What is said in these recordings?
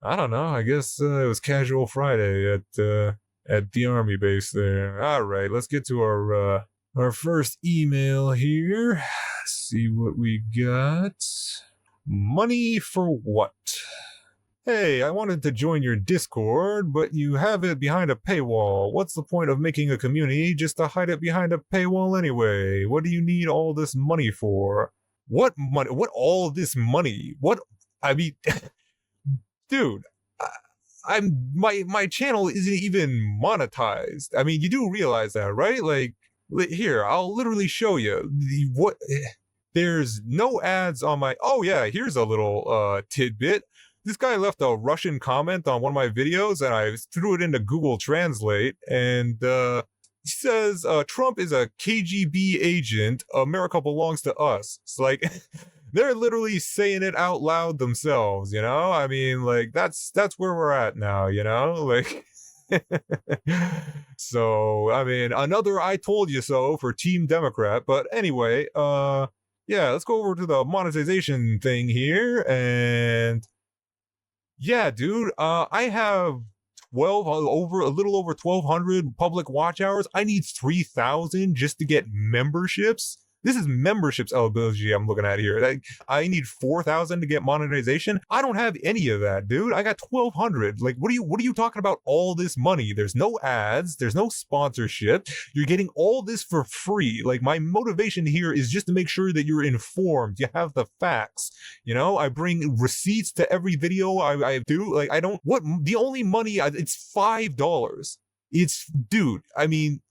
I don't know. I guess it was Casual Friday at the army base there. All right, let's get to our first email here. See what we got. Money for what? Hey, I wanted to join your Discord, but you have it behind a paywall. What's the point of making a community just to hide it behind a paywall anyway? What do you need all this money for? What money? What all this money? What? I mean, dude, I'm my channel isn't even monetized. I mean, you do realize that, right? Like, here, I'll literally show you what. There's no ads on my. Oh yeah, here's a little tidbit. This guy left a Russian comment on one of my videos, and I threw it into Google Translate, and he says, Trump is a KGB agent, America belongs to us. It's like, they're literally saying it out loud themselves, you know? I mean, like, that's where we're at now, you know? Like, so, I mean, another I told you so for Team Democrat, but anyway, yeah, let's go over to the monetization thing here, and yeah, dude, I have a little over 1,200 public watch hours. I need 3,000 just to get memberships. This is memberships eligibility I'm looking at here. Like, I need 4,000 to get monetization. I don't have any of that, dude. I got 1,200. Like, what are you talking about all this money? There's no ads. There's no sponsorship. You're getting all this for free. Like, my motivation here is just to make sure that you're informed. You have the facts. You know, I bring receipts to every video I do. Like, the only money, it's $5. Dude, I mean,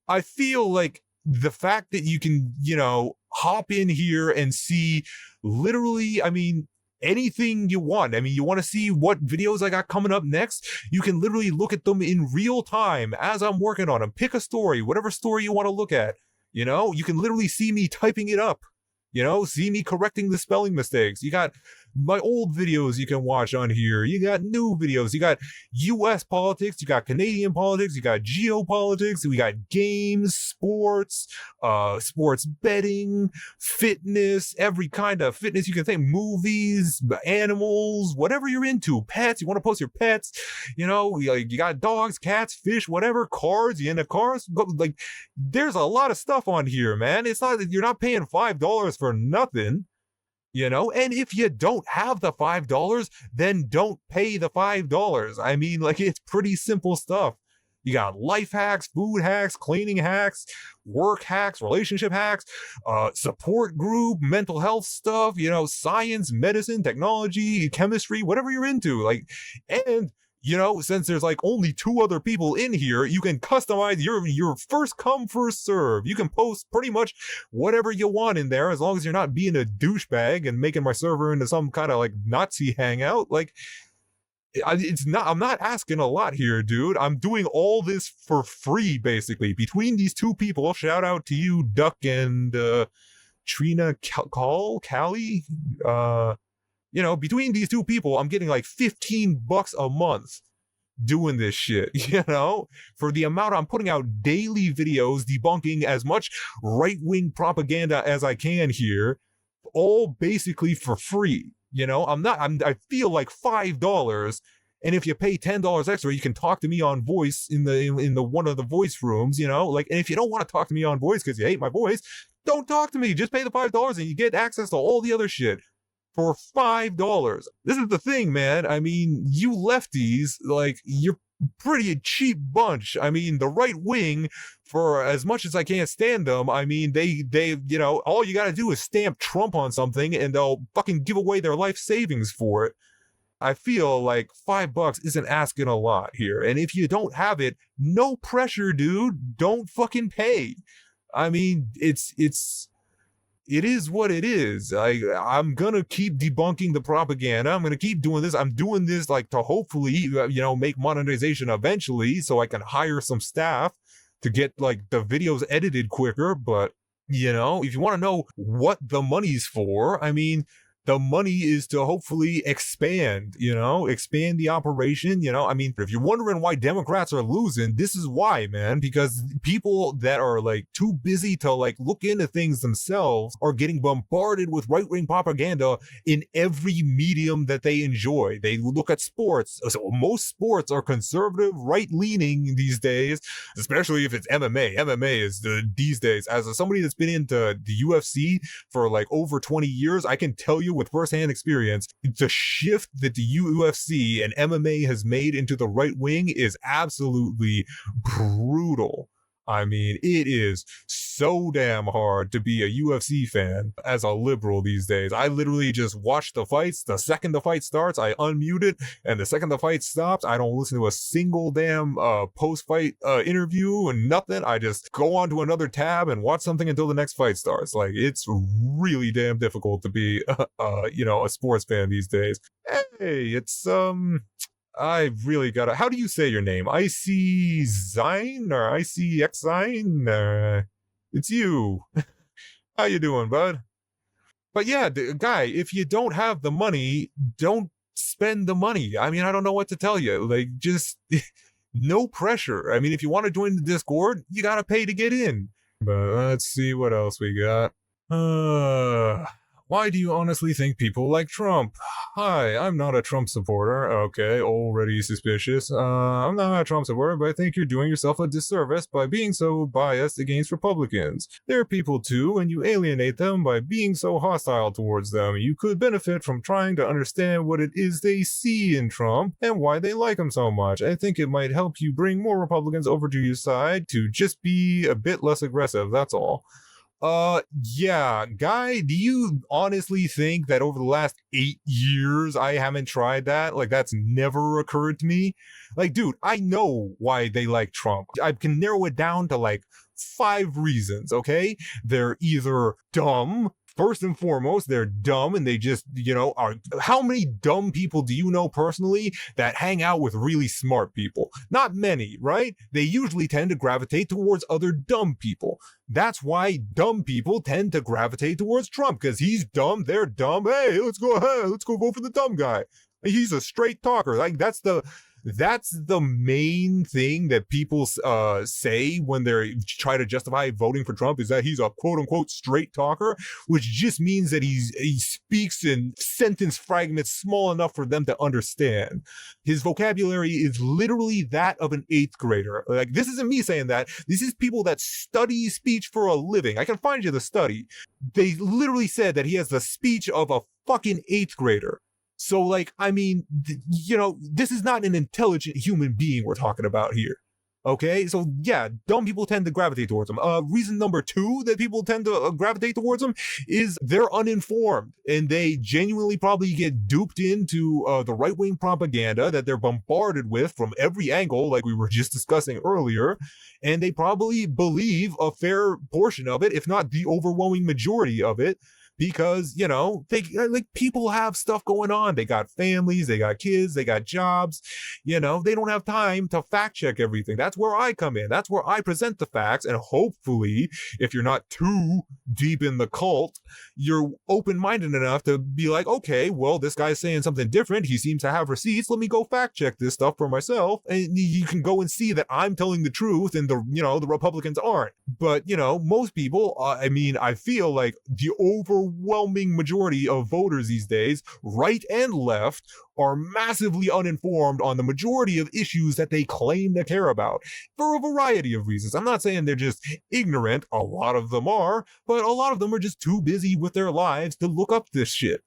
I feel like the fact that you can, you know, hop in here and see literally, I mean, anything you want. I mean, you want to see what videos I got coming up next? You can literally look at them in real time as I'm working on them. Pick a story, whatever story you want to look at. You know, you can literally see me typing it up. You know, see me correcting the spelling mistakes. You got my old videos you can watch on here. You got new videos. You got US politics. You got Canadian politics. You got geopolitics. We got games, sports, sports betting, fitness, every kind of fitness you can think, movies, animals, whatever you're into, pets. You want to post your pets, you know, you got dogs, cats, fish, whatever, cars. You into cars? Like, there's a lot of stuff on here, man. It's not that you're not paying $5 for nothing. You know, and if you don't have the $5, then don't pay the $5. I mean, like, it's pretty simple stuff. You got life hacks, food hacks, cleaning hacks, work hacks, relationship hacks, support group, mental health stuff, you know, science, medicine, technology, chemistry, whatever you're into. Like, and you know, since there's like only 2 other people in here, you can customize your first come, first serve. You can post pretty much whatever you want in there, as long as you're not being a douchebag and making my server into some kind of like Nazi hangout. Like, I'm not asking a lot here, dude. I'm doing all this for free, basically. Between these 2 people, shout out to you, Duck and Trina Callie. You know, between these 2 people, I'm getting like $15 a month doing this shit, you know, for the amount I'm putting out daily videos debunking as much right-wing propaganda as I can here, all basically for free. You know, I feel like $5. And if you pay $10 extra, you can talk to me on voice in the one of the voice rooms, you know, like, and if you don't want to talk to me on voice because you hate my voice, don't talk to me. Just pay the $5 and you get access to all the other shit for $5. This is the thing, man. I mean, you lefties, like, you're pretty cheap bunch. I mean, the right wing, for as much as I can't stand them, I mean, they, you know, all you gotta do is stamp Trump on something and they'll fucking give away their life savings for it. I feel like $5 isn't asking a lot here. And if you don't have it, no pressure, dude. Don't fucking pay. I mean, it is what it is. I'm gonna keep debunking the propaganda. I'm gonna keep doing this. I'm doing this like to hopefully, you know, make monetization eventually so I can hire some staff to get like the videos edited quicker. But, you know, if you want to know what the money's for, I mean, the money is to hopefully expand, expand the operation. I mean, if you're wondering why Democrats are losing, this is why, man, because people that are like too busy to like look into things themselves are getting bombarded with right-wing propaganda in every medium that they enjoy. They look at sports. So most sports are conservative, right-leaning these days, especially if it's MMA. MMA is these days, as somebody that's been into the UFC for like over 20 years, I can tell you with firsthand experience, the shift that the UFC and MMA has made into the right wing is absolutely brutal. I mean, it is so damn hard to be a UFC fan as a liberal these days. I literally just watch the fights. The second the fight starts, I unmute it. And the second the fight stops, I don't listen to a single damn post-fight interview and nothing. I just go on to another tab and watch something until the next fight starts. Like, it's really damn difficult to be, a sports fan these days. Hey, it's, I really gotta. How do you say your name? IC Zine or ICX Zine? It's you. How you doing, bud? But yeah, guy, if you don't have the money, don't spend the money. I mean, I don't know what to tell you. Like, just no pressure. I mean, if you want to join the Discord, you gotta pay to get in. But let's see what else we got. Why do you honestly think people like Trump? Hi, I'm not a Trump supporter. Okay, already suspicious. I'm not a Trump supporter, but I think you're doing yourself a disservice by being so biased against Republicans. They're people too, and you alienate them by being so hostile towards them. You could benefit from trying to understand what it is they see in Trump and why they like him so much. I think it might help you bring more Republicans over to your side to just be a bit less aggressive, that's all. Yeah, Guy, do you honestly think that over the last 8 years I haven't tried that? Like, that's never occurred to me. Like, dude, I know why they like Trump. I can narrow it down to like 5 reasons, okay? They're either dumb. First and foremost, they're dumb and they just, are. How many dumb people do you know personally that hang out with really smart people? Not many, right? They usually tend to gravitate towards other dumb people. That's why dumb people tend to gravitate towards Trump, because he's dumb, they're dumb. Hey, let's go vote for the dumb guy. He's a straight talker. Like, that's the main thing that people say when they try to justify voting for Trump, is that he's a quote unquote straight talker, which just means that he speaks in sentence fragments small enough for them to understand. His vocabulary is literally that of an 8th grader. Like, this isn't me saying that. This is people that study speech for a living. I can find you the study. They literally said that he has the speech of a fucking 8th grader. So, like, I mean, this is not an intelligent human being we're talking about here. Okay, so yeah, dumb people tend to gravitate towards them. Reason number 2 that people tend to gravitate towards them is they're uninformed, and they genuinely probably get duped into the right-wing propaganda that they're bombarded with from every angle, like we were just discussing earlier, and they probably believe a fair portion of it, if not the overwhelming majority of it, because, they, like, people have stuff going on. They got families, they got kids, they got jobs. They don't have time to fact check everything. That's where I come in. That's where I present the facts. And hopefully, if you're not too deep in the cult, you're open-minded enough to be like, okay, well, this guy's saying something different. He seems to have receipts. Let me go fact check this stuff for myself. And you can go and see that I'm telling the truth and the Republicans aren't. But, most people, I feel like the overwhelming majority of voters these days, right and left, are massively uninformed on the majority of issues that they claim to care about for a variety of reasons. I'm not saying they're just ignorant. A lot of them are, but a lot of them are just too busy with their lives to look up this shit.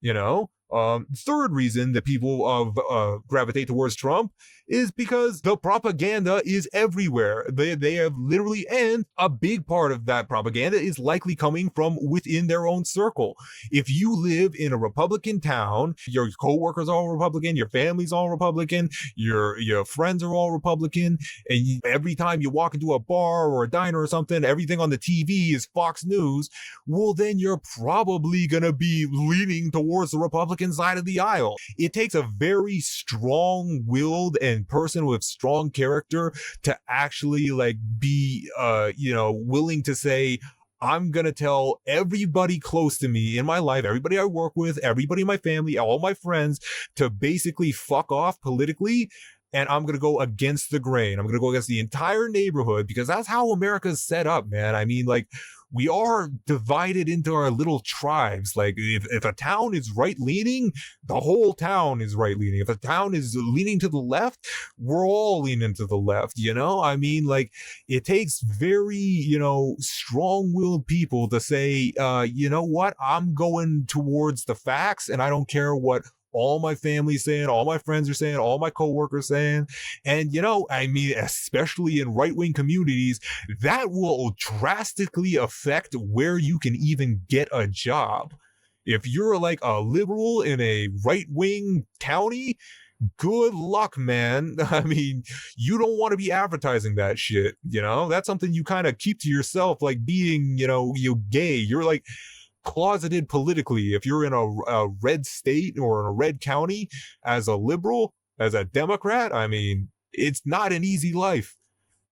Third reason that people gravitate towards Trump is because the propaganda is everywhere. They have literally, and a big part of that propaganda is likely coming from within their own circle. If you live in a Republican town, your coworkers are all Republican, your family's all Republican, your friends are all Republican, and every time you walk into a bar or a diner or something, everything on the TV is Fox News, well, then you're probably gonna be leaning towards the Republican side of the aisle. It takes a very strong-willed and person with strong character to actually, like, be willing to say, I'm going to tell everybody close to me in my life, everybody I work with, everybody in my family, all my friends to basically fuck off politically. And I'm going to go against the grain. I'm going to go against the entire neighborhood because that's how America's set up, man. I mean, like, we are divided into our little tribes. Like, if a town is right leaning, the whole town is right leaning. If a town is leaning to the left, we're all leaning to the left, you know? I mean, like, it takes very, strong-willed people to say, you know what? I'm going towards the facts and I don't care what all my family's saying, all my friends are saying, all my coworkers saying. And, I mean, especially in right-wing communities, that will drastically affect where you can even get a job. If you're like a liberal in a right-wing county, good luck, man. I mean, you don't want to be advertising that shit, That's something you kind of keep to yourself, like being, you're gay. You're like closeted politically. If you're in a red state or in a red county as a liberal, as a Democrat, I mean, it's not an easy life,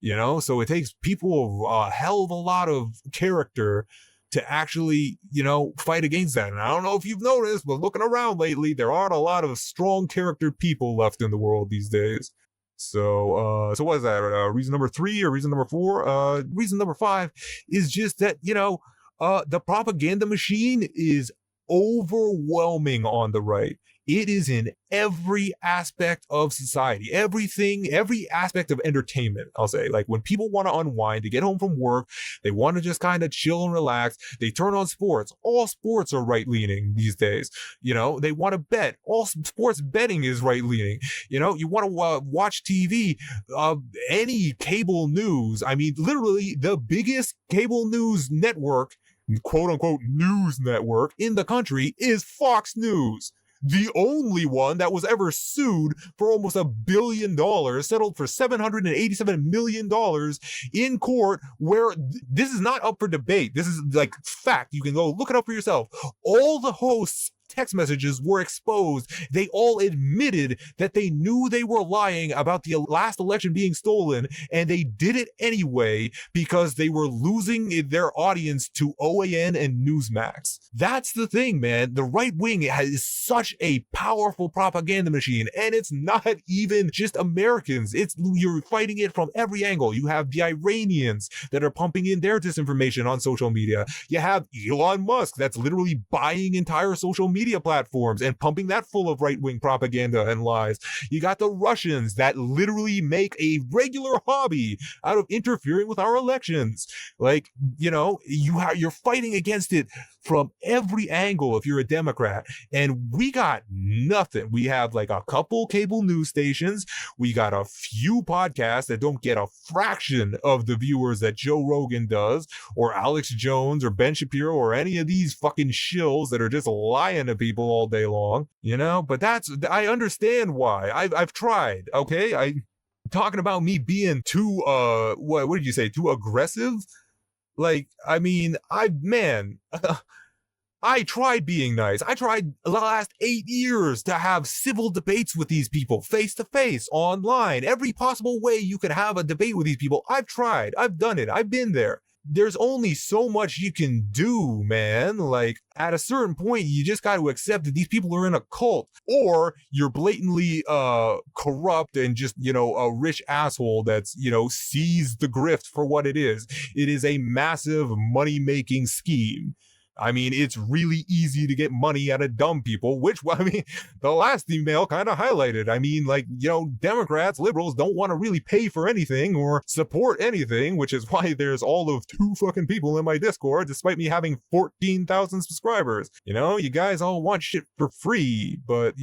So it takes people a hell of a lot of character to actually, fight against that. And I don't know if you've noticed, but looking around lately, there aren't a lot of strong character people left in the world these days. So what is that? Reason number 3 or reason number 4? Reason number 5 is just that, the propaganda machine is overwhelming on the right. It is in every aspect of society, every aspect of entertainment, I'll say. Like when people want to unwind, they get home from work, they want to just kind of chill and relax, they turn on sports. All sports are right-leaning these days. They want to bet. All sports betting is right-leaning. You want to watch TV, any cable news. I mean, literally the biggest cable news network, quote unquote news network in the country is Fox News. The only one that was ever sued for almost $1 billion, settled for $787 million in court, where this is not up for debate. This is like fact. You can go look it up for yourself. All the hosts' text messages were exposed. They all admitted that they knew they were lying about the last election being stolen, and they did it anyway because they were losing their audience to OAN and Newsmax. That's the thing, man. The right wing is such a powerful propaganda machine, and it's not even just Americans. You're fighting it from every angle. You have the Iranians that are pumping in their disinformation on social media. You have Elon Musk that's literally buying entire social media platforms and pumping that full of right-wing propaganda and lies. You got the Russians that literally make a regular hobby out of interfering with our elections. Like, you're fighting against it from every angle if you're a Democrat. And we got nothing. We have like a couple cable news stations. We got a few podcasts that don't get a fraction of the viewers that Joe Rogan does, or Alex Jones, or Ben Shapiro, or any of these fucking shills that are just lying to people all day long, But I understand why. I've tried, okay? Talking about me being too, what did you say? Too aggressive? Like, I mean, I tried being nice. I tried the last 8 years to have civil debates with these people, face to face, online, every possible way you could have a debate with these people. I've tried. I've done it. I've been there. There's only so much you can do, man. Like, at a certain point, you just got to accept that these people are in a cult, or you're blatantly corrupt and just, a rich asshole that's, sees the grift for what it is. It is a massive money-making scheme. I mean, it's really easy to get money out of dumb people, which, the last email kind of highlighted. I mean, like, Democrats, liberals don't want to really pay for anything or support anything, which is why there's all of 2 fucking people in my Discord, despite me having 14,000 subscribers. You guys all want shit for free, but,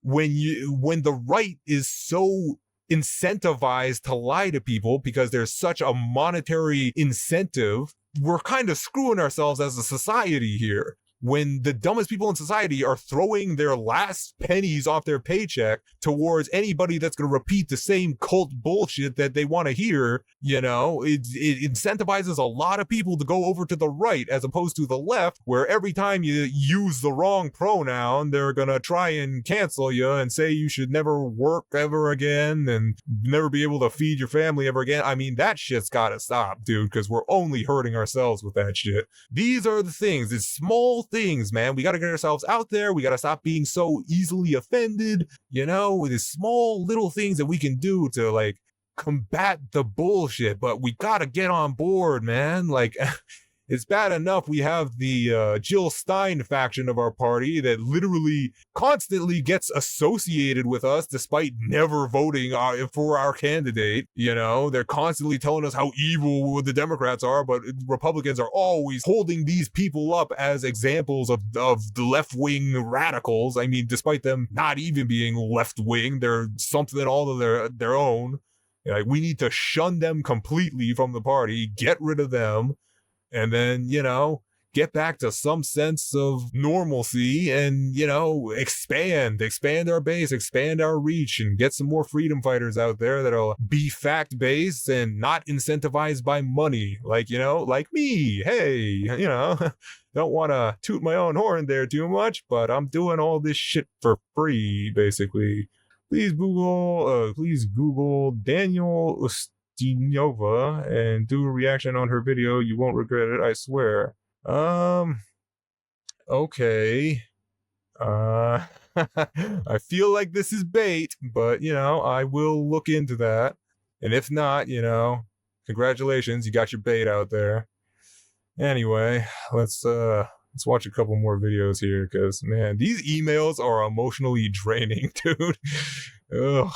when the right is so incentivized to lie to people because there's such a monetary incentive, we're kind of screwing ourselves as a society here. when the dumbest people in society are throwing their last pennies off their paycheck towards anybody that's going to repeat the same cult bullshit that they want to hear, it incentivizes a lot of people to go over to the right as opposed to the left, where every time you use the wrong pronoun, they're going to try and cancel you and say you should never work ever again and never be able to feed your family ever again. I mean, that shit's got to stop, dude, because we're only hurting ourselves with that shit. These are the things. It's small things, man. We got to get ourselves out there. We got to stop being so easily offended, with these small little things that we can do to like combat the bullshit, but we got to get on board, man. Like, it's bad enough we have the Jill Stein faction of our party that literally constantly gets associated with us despite never voting for our candidate. They're constantly telling us how evil the Democrats are, but Republicans are always holding these people up as examples of the left-wing radicals. I mean, despite them not even being left-wing, they're something all of their own. Like, we need to shun them completely from the party, get rid of them, and then, get back to some sense of normalcy and, expand our base, expand our reach, and get some more freedom fighters out there that'll be fact-based and not incentivized by money. Like, like me. Hey, don't want to toot my own horn there too much, but I'm doing all this shit for free, basically. Please Google Daniel Ustinova and do a reaction on her video. You won't regret it, I swear. Okay. I feel like this is bait, but I will look into that. And if not, congratulations, you got your bait out there. Anyway, let's watch a couple more videos here, because man, these emails are emotionally draining, dude. Ugh.